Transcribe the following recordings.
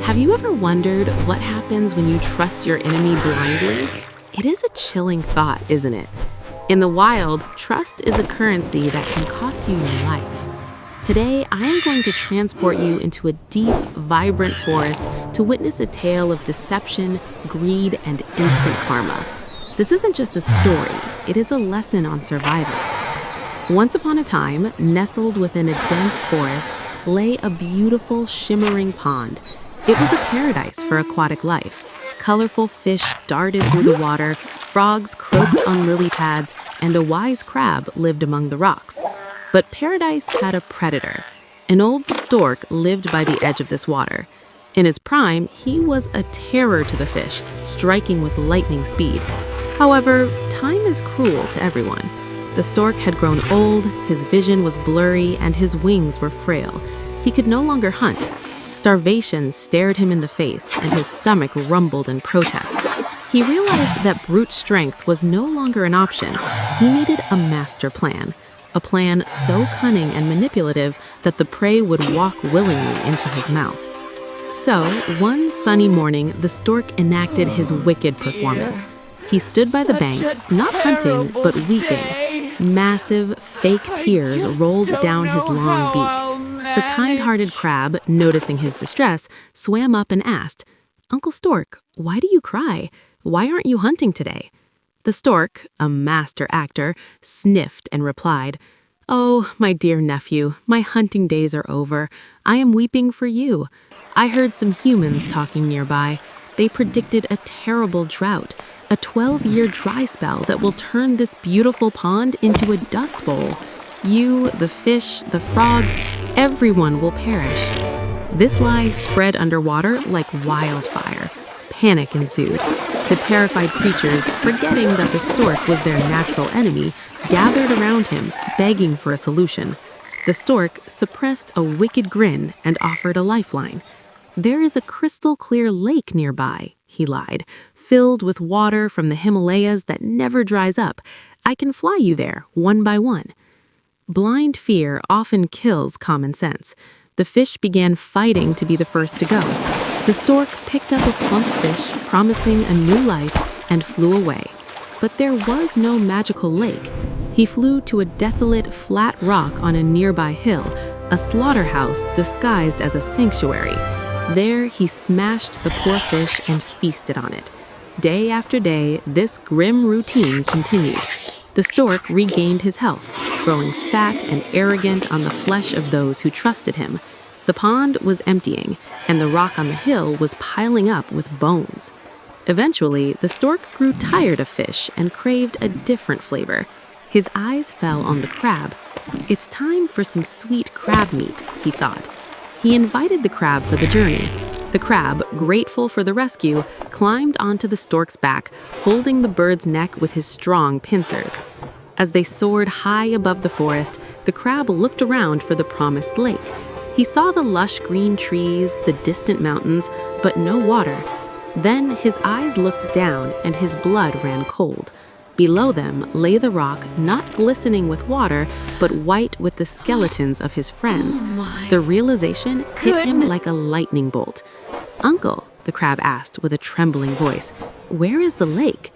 Have you ever wondered what happens when you trust your enemy blindly? It is a chilling thought, isn't it? In the wild, trust is a currency that can cost you your life. Today, I am going to transport you into a deep, vibrant forest to witness a tale of deception, greed, and instant karma. This isn't just a story, it is a lesson on survival. Once upon a time, nestled within a dense forest, lay a beautiful, shimmering pond. It was a paradise for aquatic life. Colorful fish darted through the water, frogs croaked on lily pads, and a wise crab lived among the rocks. But paradise had a predator. An old stork lived by the edge of this water. In his prime, he was a terror to the fish, striking with lightning speed. However, time is cruel to everyone. The stork had grown old, his vision was blurry, and his wings were frail. He could no longer hunt. Starvation stared him in the face, and his stomach rumbled in protest. He realized that brute strength was no longer an option. He needed a master plan. A plan so cunning and manipulative that the prey would walk willingly into his mouth. So, one sunny morning, the stork enacted his wicked performance. He stood by the bank, not hunting, but weeping. Massive, fake tears rolled down his long beak. The kind-hearted crab, noticing his distress, swam up and asked, "Uncle Stork, why do you cry? Why aren't you hunting today?" The stork, a master actor, sniffed and replied, "Oh, my dear nephew, my hunting days are over. I am weeping for you. I heard some humans talking nearby. They predicted a terrible drought, a 12-year dry spell that will turn this beautiful pond into a dust bowl. You, the fish, the frogs, everyone will perish." This lie spread underwater like wildfire. Panic ensued. The terrified creatures, forgetting that the stork was their natural enemy, gathered around him, begging for a solution. The stork suppressed a wicked grin and offered a lifeline. "There is a crystal-clear lake nearby," he lied, "filled with water from the Himalayas that never dries up. I can fly you there, one by one." Blind fear often kills common sense. The fish began fighting to be the first to go. The stork picked up a plump fish, promising a new life, and flew away. But there was no magical lake. He flew to a desolate, flat rock on a nearby hill, a slaughterhouse disguised as a sanctuary. There, he smashed the poor fish and feasted on it. Day after day, this grim routine continued. The stork regained his health, growing fat and arrogant on the flesh of those who trusted him. The pond was emptying, and the rock on the hill was piling up with bones. Eventually, the stork grew tired of fish and craved a different flavor. His eyes fell on the crab. "It's time for some sweet crab meat," he thought. He invited the crab for the journey. The crab, grateful for the rescue, climbed onto the stork's back, holding the bird's neck with his strong pincers. As they soared high above the forest, the crab looked around for the promised lake. He saw the lush green trees, the distant mountains, but no water. Then his eyes looked down and his blood ran cold. Below them lay the rock, not glistening with water, but white with the skeletons of his friends. The realization hit him like a lightning bolt. "Uncle," the crab asked with a trembling voice, "where is the lake?"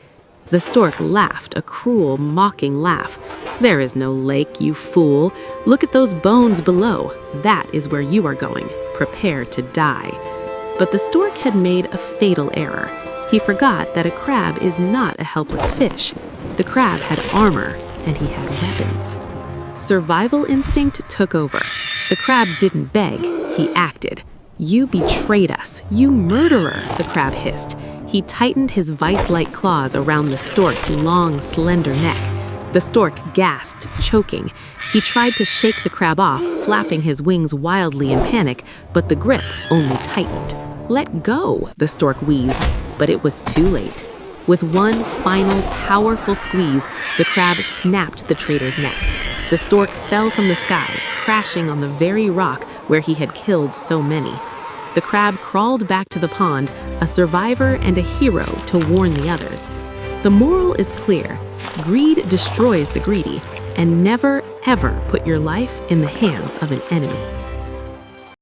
The stork laughed a cruel, mocking laugh. "There is no lake, you fool. Look at those bones below. That is where you are going. Prepare to die." But the stork had made a fatal error. He forgot that a crab is not a helpless fish. The crab had armor, and he had weapons. Survival instinct took over. The crab didn't beg, he acted. "You betrayed us, you murderer," the crab hissed. He tightened his vice-like claws around the stork's long, slender neck. The stork gasped, choking. He tried to shake the crab off, flapping his wings wildly in panic, but the grip only tightened. "Let go," the stork wheezed, but it was too late. With one final, powerful squeeze, the crab snapped the traitor's neck. The stork fell from the sky, crashing on the very rock where he had killed so many. The crab crawled back to the pond, a survivor and a hero to warn the others. The moral is clear. Greed destroys the greedy, and never, ever put your life in the hands of an enemy.